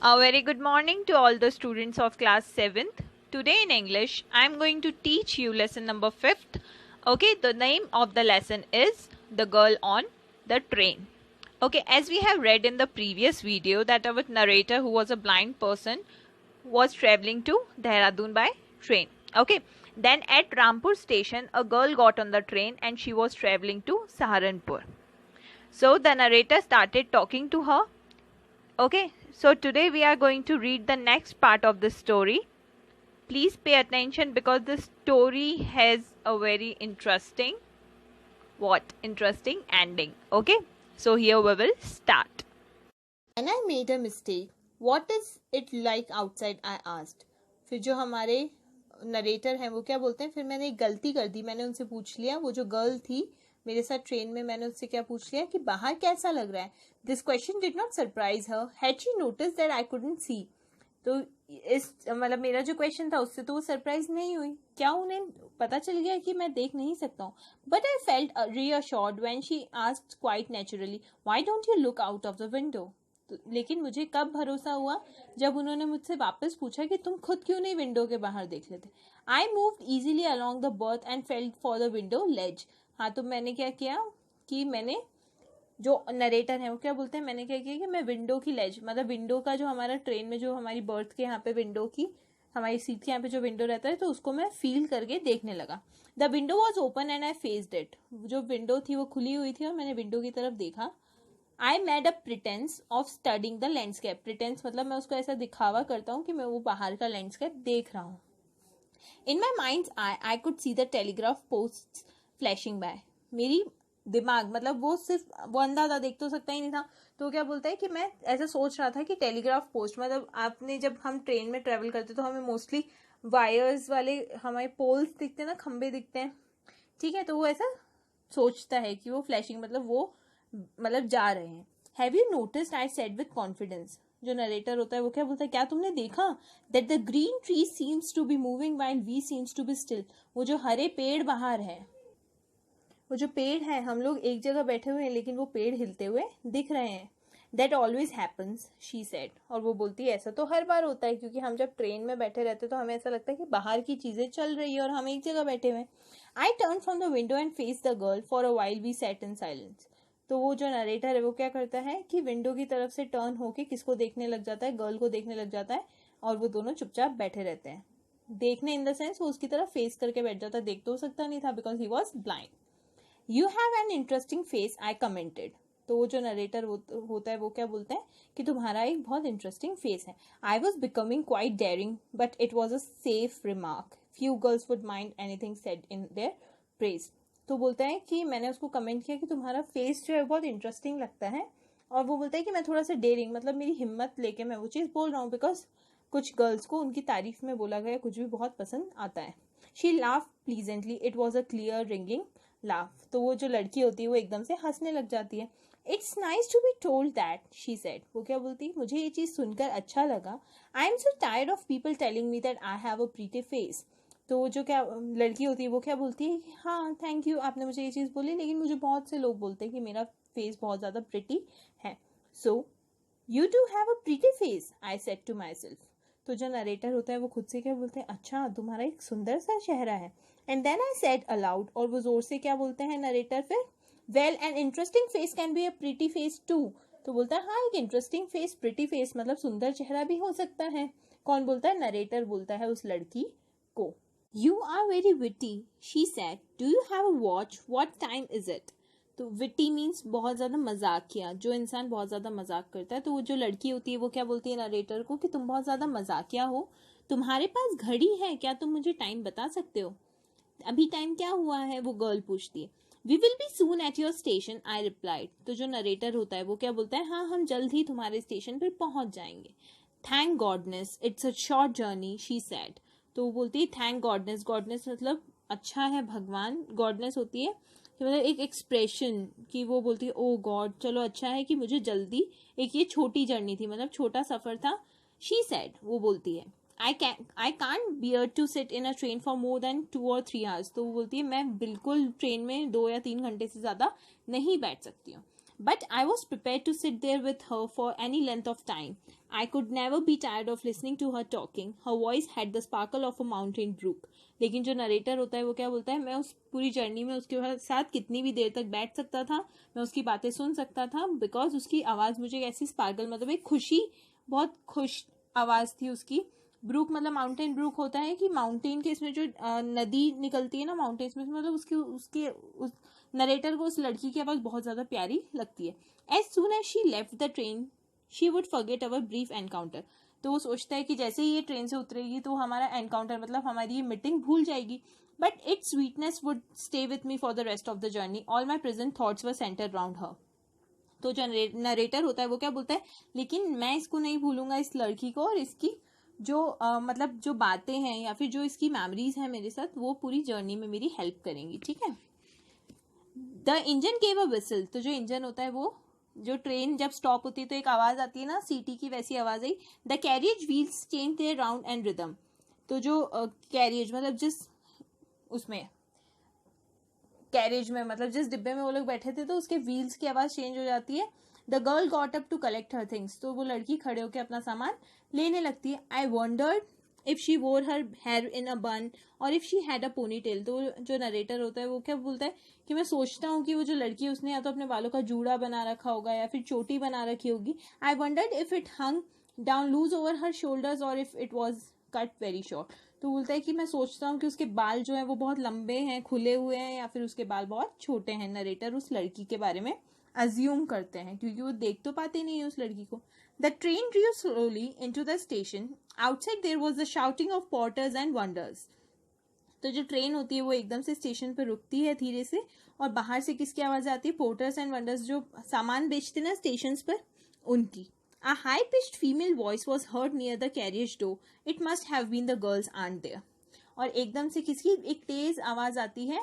A very good morning to all the students of class 7th. Today in English, I am going to teach you lesson number 5th. Okay, the name of the lesson is The Girl on the Train. Okay, as we have read in the previous video that our narrator, who was a blind person, was traveling to Dehradun by train. Okay, then at Rampur station, a girl got on the train and she was traveling to Saharanpur. So the narrator started talking to her. Okay, so today we are going to read the next part of the story. Please pay attention because the story has a very interesting ending. Okay, so here we will start. And I made a mistake. What is it like outside? I asked. फिर जो हमारे narrator हैं वो क्या बोलते हैं, फिर मैंने एक गलती कर दी. मैंने उनसे पूछ लिया, वो जो गर्ल थी मेरे साथ ट्रेन में, मैंने उससे क्या पूछ लिया कि बाहर कैसा लग रहा है. This question did not surprise her. Had she notice that I couldn't see. तो इस मतलब मेरा जो क्वेश्चन था उससे तो वो सरप्राइज नहीं हुई. क्या उन्हें पता चल गया कि मैं देख नहीं सकता हूँ? But I felt reassured when she asked quite naturally, why don't you look out of the window. लेकिन मुझे कब भरोसा हुआ, जब उन्होंने मुझसे वापस पूछा कि तुम खुद क्यों नहीं विंडो के बाहर देख लेते. I moved easily along the berth and felt for the window ledge. हाँ, तो मैंने क्या किया कि मैंने, जो नरेटर है वो क्या बोलते हैं, मैंने क्या किया कि मैं विंडो की लेज, मतलब विंडो का जो हमारा ट्रेन में जो हमारी बर्थ के यहाँ पे विंडो की, हमारी सीट के यहाँ पे जो विंडो रहता है, तो उसको मैं फील करके देखने लगा. The window was open and I faced it. जो विंडो थी वो खुली हुई थी और मैंने विंडो की तरफ देखा. I made a pretence of studying the landscape. Pretence मतलब मैं उसको ऐसा दिखावा करता हूँ कि मैं वो बाहर का लैंडस्केप देख रहा हूँ. In my mind I could see the telegraph post flashing by. मेरी दिमाग, मतलब वो सिर्फ वो अंधा देख तो सकता ही नहीं था, तो क्या बोलता है कि मैं ऐसा सोच रहा था कि टेलीग्राफ पोस्ट, मतलब आपने जब हम ट्रेन में ट्रेवल करते तो हमें मोस्टली वायर्स वाले हमारे पोल्स दिखते हैं ना, खंबे दिखते हैं. ठीक है, तो वो ऐसा सोचता है कि वो फ्लैशिंग मतलब वो मतलब जा रहे हैं. Have you noticed, I said with confidence. जो नरेटर होता है वो क्या बोलता है, क्या तुमने देखा, that the green tree seems to be moving while we seems to be still. वो जो हरे पेड़ बाहर है, वो जो पेड़ है, हम लोग एक जगह बैठे हुए हैं लेकिन वो पेड़ हिलते हुए दिख रहे हैं. That always happens, she said. और वो बोलती है ऐसा तो हर बार होता है, क्योंकि हम जब ट्रेन में बैठे रहते तो हमें ऐसा लगता है कि बाहर की चीजें चल रही है और हम एक जगह बैठे हुए. I turn from the window and face the girl for a while we sat in silence. तो वो जो नरेटर है वो क्या करता है कि विंडो की तरफ से टर्न होके किसको देखने लग जाता है, गर्ल को देखने लग जाता है, और वो दोनों चुपचाप बैठे रहते हैं. देखने इन द सेंस वो उसकी तरफ फेस करके बैठ जाता है. देख तो सकता नहीं था because he was blind. You have an interesting face, I commented. तो वो जो नरेटर होता है वो क्या बोलता है कि तुम्हारा एक बहुत इंटरेस्टिंग फेस है. I was becoming quite daring but it was a safe remark. Few girls would mind anything said in their praise. तो बोलता है कि मैंने उसको कमेंट किया कि तुम्हारा फेस जो है बहुत इंटरेस्टिंग लगता है, और वो बोलता है कि मैं थोड़ा सा डेयरिंग, मतलब मेरी हिम्मत लेके मैं वो चीज़ बोल रहा हूँ, बिकॉज कुछ गर्ल्स को उनकी तारीफ में बोला गया कुछ भी बहुत पसंद आता है. She laugh pleasantly. It was a clear ringing laugh. तो वो जो लड़की होती है वो एकदम से हंसने लग जाती है. It's nice to be told that, she said. वो क्या बोलती है, मुझे ये चीज़ सुनकर अच्छा लगा. I am so tired of people telling me that I have a pretty face. तो वो जो क्या लड़की होती है वो क्या बोलती है, हाँ थैंक यू, आपने मुझे ये चीज़ बोली, लेकिन मुझे बहुत से लोग बोलते हैं कि मेरा फेस बहुत ज़्यादा प्रिटी है. So you do have a pretty face, I said to myself. तो जो नरेटर होता है वो खुद से क्या बोलते हैं, अच्छा तुम्हारा एक सुंदर सा चेहरा है. And then I said aloud. और वो जोर से क्या बोलते हैं नरेटर फिर, well an interesting face can be a pretty face too. तो बोलता है हाँ, एक इंटरेस्टिंग फेस प्रीटी फेस मतलब सुंदर चेहरा भी हो सकता है. कौन बोलता है, नरेटर बोलता है उस लड़की को. You are very witty, she said. Do you have a watch, what time is it. तो विटी मीन्स बहुत ज़्यादा मजाकिया, जो इंसान बहुत ज़्यादा मजाक करता है. तो वो जो लड़की होती है वो क्या बोलती है नरेटर को कि तुम बहुत ज़्यादा मजाकिया हो, तुम्हारे पास घड़ी है क्या, तुम मुझे टाइम बता सकते हो, अभी टाइम क्या हुआ है. वो गर्ल पूछती है. We will be soon at your station, I replied. तो जो नरेटर होता है वो क्या बोलता है, हाँ हम जल्द ही तुम्हारे स्टेशन पर पहुंच जाएंगे. Thank goodness, it's a short journey, she said. तो वो बोलती है थैंक गॉडनेस. गॉडनेस मतलब अच्छा है भगवान. गॉडनेस होती है कि मतलब एक एक्सप्रेशन कि वो बोलती है ओ गॉड, चलो अच्छा है कि मुझे जल्दी, एक ये छोटी जर्नी थी मतलब छोटा सफर था. She said. वो बोलती है I can't bear to sit in a train for more than 2 or 3 hours. तो वो बोलती है मैं बिल्कुल ट्रेन में 2 या 3 घंटे से ज़्यादा नहीं बैठ सकती हूँ. But I was prepared to sit there with her for any length of time. I could never be tired of listening to her talking. Her voice had the sparkle of a mountain brook. लेकिन जो narrator होता है वो क्या बोलता है, मैं उस पूरी जर्नी में उसके साथ कितनी भी देर तक बैठ सकता था, मैं उसकी बातें सुन सकता था, बिकॉज उसकी आवाज़ मुझे ऐसी स्पार्कल, मतलब एक खुशी, बहुत खुश आवाज़ थी उसकी. ब्रूक मतलब माउंटेन ब्रूक होता है कि माउंटेन के इसमें जो नदी निकलती है ना माउंटेन्स में, मतलब उसके उस नरेटर को उस लड़की की आवाज़ बहुत ज़्यादा प्यारी लगती है. As soon as she left the train she would forget our brief encounter. तो वो सोचता है कि जैसे ही ये ट्रेन से उतरेगी तो हमारा एनकाउंटर मतलब हमारी ये मीटिंग भूल जाएगी. But its sweetness would stay with me for the rest of the journey. All my present thoughts were centre around her. तो जो नरेटर होता है वो क्या बोलता है, लेकिन मैं इसको नहीं भूलूंगा, इस लड़की को, और इसकी जो मतलब जो बातें हैं या फिर जो इसकी मेमोरीज हैं मेरे साथ, वो पूरी जर्नी में मेरी हेल्प करेंगी. ठीक है. The engine gave a whistle. तो जो इंजन होता है वो, जो ट्रेन जब स्टॉप होती है तो एक आवाज आती है ना सीटी की, वैसी आवाज आई. The carriage wheels change their round and rhythm. तो जो कैरियज मतलब जिस उसमें कैरियज में मतलब जिस डिब्बे में वो लोग बैठे थे तो उसके व्हील्स की आवाज चेंज हो जाती है. The girl got up to collect her things. तो वो लड़की खड़े होकर अपना सामान लेने लगती है. आई वंडर्ड इफ शी वोर her here in a bun or if she had a pony tail. तो जो नरेटर होता है वो क्या बोलता है कि मैं सोचता हूँ कि वो जो लड़की है उसने या तो अपने बालों का जूड़ा बना रखा होगा या फिर चोटी बना रखी होगी. I wondered if it hung down loose over her shoulders और if it was cut very short. तो बोलता है कि मैं सोचता हूँ कि उसके बाल जो है वो बहुत लंबे हैं, खुले हुए हैं, या फिर उसके बाल बहुत छोटे हैं. नरेटर उस लड़की के बारे में अज्यूम करते हैं क्योंकि वो देख तो पाते नहीं है उस लड़की को. The train drew slowly into the station. Outside there was the shouting of porters and wonders. तो जो ट्रेन होती है वो एकदम से स्टेशन पर रुकती है धीरे से, और बाहर से किसकी आवाज आती है, पोर्टर्स एंड वंडर्स, जो सामान बेचते ना स्टेशन पर, उनकी. A high-pitched female voice was heard near the carriage door. It must have been the girl's aunt there. और एकदम से किसकी एक तेज आवाज आती है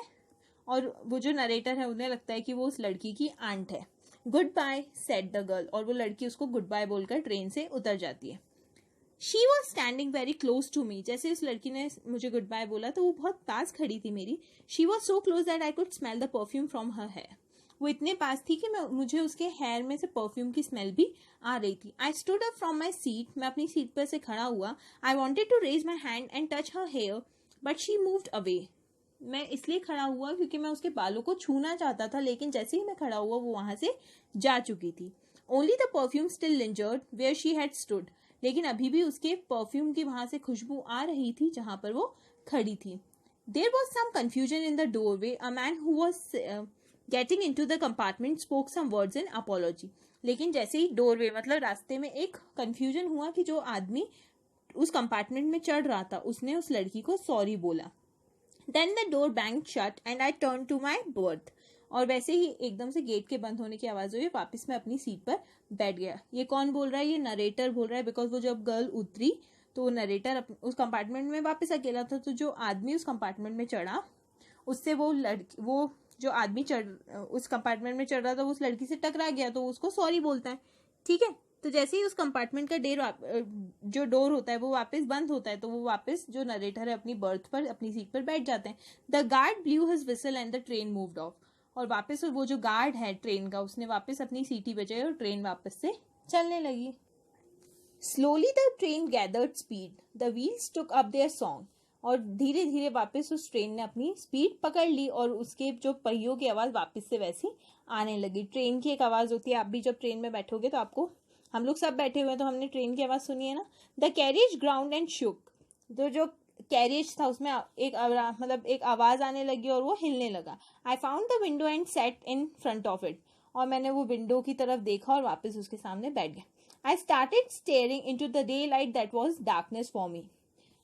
और वो जो नरेटर है उन्हें लगता है कि वो उस लड़की की आंट है. Goodbye said the girl. और वो लड़की उसको गुड बाय बोलकर ट्रेन से उतर जाती है. She was standing very close to me. जैसे उस लड़की ने मुझे गुड बाय बोला तो वो बहुत पास खड़ी थी मेरी. She was so close that I could smell the perfume from her hair. वो इतने पास थी कि मुझे उसके हेयर में से परफ्यूम की स्मेल भी आ रही थी. I stood up from my seat. मैं अपनी सीट पर से खड़ा हुआ. I wanted to raise my hand and touch her hair but she moved away. मैं इसलिए खड़ा हुआ क्योंकि मैं उसके बालों को छूना चाहता था, लेकिन जैसे ही मैं खड़ा हुआ वो वहां से जा चुकी थी. Only the perfume still lingered where she had stood. लेकिन अभी भी उसके परफ्यूम की वहां से खुशबू आ रही थी जहां पर वो खड़ी थी. There was some confusion in the doorway. A man who was getting in to the compartment spoke some words in apology. लेकिन जैसे ही डोरवे मतलब रास्ते में एक कंफ्यूजन हुआ कि जो आदमी उस कंपार्टमेंट में चढ़ रहा था उसने उस लड़की को सॉरी बोला. Then the door bang shut and I turn to my berth. और वैसे ही एकदम से गेट के बंद होने की आवाज हुई, वापस मैं अपनी सीट पर बैठ गया. ये कौन बोल रहा है, ये नरेटर बोल रहा है, बिकॉज वो जब गर्ल उतरी तो नरेटर उस कंपार्टमेंट में वापस अकेला था. तो जो आदमी उस कंपार्टमेंट में चढ़ा उससे वो जो आदमी उस कंपार्टमेंट में चढ़ रहा था वो उस लड़की से टकरा गया तो उसको सॉरी बोलता है. ठीक है. तो जैसे ही उस कंपार्टमेंट का जो डोर होता है वो वापस बंद होता है तो वो वापस जो नरेटर है अपनी बर्थ पर अपनी सीट पर बैठ जाते हैं. The guard blue his whistle and the train moved of. और वापस वो जो गार्ड है ट्रेन का उसने वापस अपनी सीटी बजाई और ट्रेन वापस से चलने लगी. Slowly the train gathered speed. The wheels took up there song. और धीरे धीरे वापस उस ट्रेन ने अपनी स्पीड पकड़ ली और उसके जो पहियों की आवाज वापस से वैसी आने लगी. ट्रेन की एक आवाज होती है, आप भी जब ट्रेन में बैठोगे तो आपको, हम लोग सब बैठे हुए हैं तो हमने ट्रेन की आवाज सुनी है ना. द कैरियज ग्राउंड एंड शुक. तो जो कैरियज था उसमें एक आवाज आने लगी और वो हिलने लगा. I found the window and set in front of it. और मैंने वो विंडो की तरफ देखा और वापस उसके सामने बैठ गया. I started steering into the day light that was darkness for me.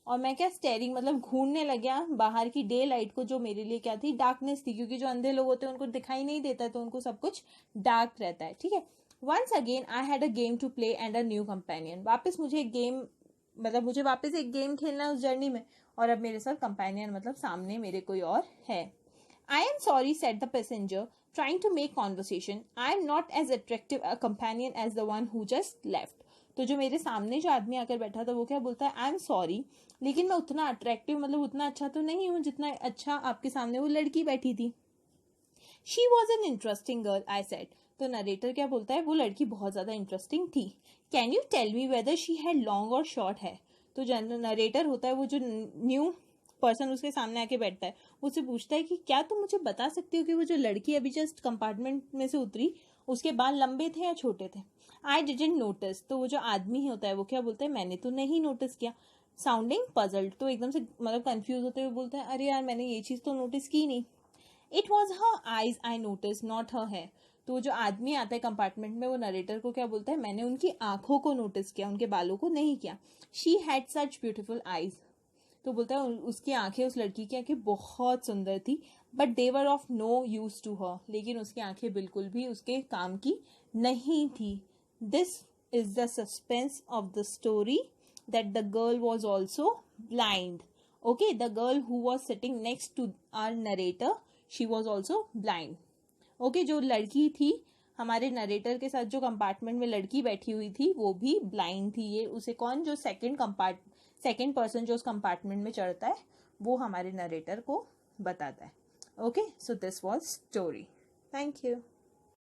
और मैं क्या स्टेयरिंग मतलब घूरने लग गया बाहर की डे लाइट को, जो मेरे लिए क्या थी, डार्कनेस थी. क्योंकि जो अंधे लोग होते हैं उनको दिखाई नहीं देता तो उनको सब कुछ डार्क रहता है. ठीक है. Once again I had a game to play and a new companion. मुझे वापस एक गेम खेलना है उस जर्नी में और अब मेरे साथ कंपेनियन मतलब सामने मेरे कोई और है. I am sorry said the passenger trying to make conversation. I am not as attractive a companion as the one who just left. तो जो मेरे सामने जो आदमी आकर बैठा था वो क्या बोलता है, आई एम सॉरी, लेकिन मैं उतना अट्रैक्टिव मतलब उतना अच्छा तो नहीं हूँ जितना अच्छा आपके सामने वो लड़की बैठी थी. She was an interesting girl I said. तो नरेटर क्या बोलता है, वो लड़की बहुत ज़्यादा इंटरेस्टिंग थी। Can you tell me whether she had long or short hair. तो जो नरेटर होता है, वो जो न्यू पर्सन उसके सामने आके बैठता है, उससे पूछता है कि क्या तुम मुझे बता सकती हो कि वो जो लड़की अभी जस्ट कंपार्टमेंट में से उतरी, उसके बाल लंबे थे या छोटे थे। I didn't notice. तो वो जो आदमी होता है वो क्या बोलता है, मैंने तो नहीं नोटिस किया। साउंडिंग पजल्ड, तो एकदम से मतलब कंफ्यूज होते हुए बोलता है, अरे यार मैंने ये चीज़ तो नोटिस की नहीं। It was her eyes I notice not her hair. तो वो जो आदमी आता है कंपार्टमेंट में, वो नरेटर को क्या बोलता है, मैंने उनकी आंखों को नोटिस किया, उनके बालों को नहीं किया। She had such beautiful eyes. तो बोलता है उसकी आंखें, उस लड़की की आंखें बहुत सुंदर थी, but they were of no use to her. लेकिन उसकी आंखें बिल्कुल भी उसके काम की नहीं थी। This is the suspense of the story that the girl was also blind. Okay, the girl who was sitting next to our narrator, she was also blind. Okay, जो लड़की थी हमारे नरेटर के साथ, जो कंपार्टमेंट में लड़की बैठी हुई थी, वो भी ब्लाइंड थी। ये उसे कौन, जो सेकेंड पर्सन जो उस कंपार्टमेंट में चढ़ता है, वो हमारे नरेटर को बताता है। Okay, so this was story. Thank you.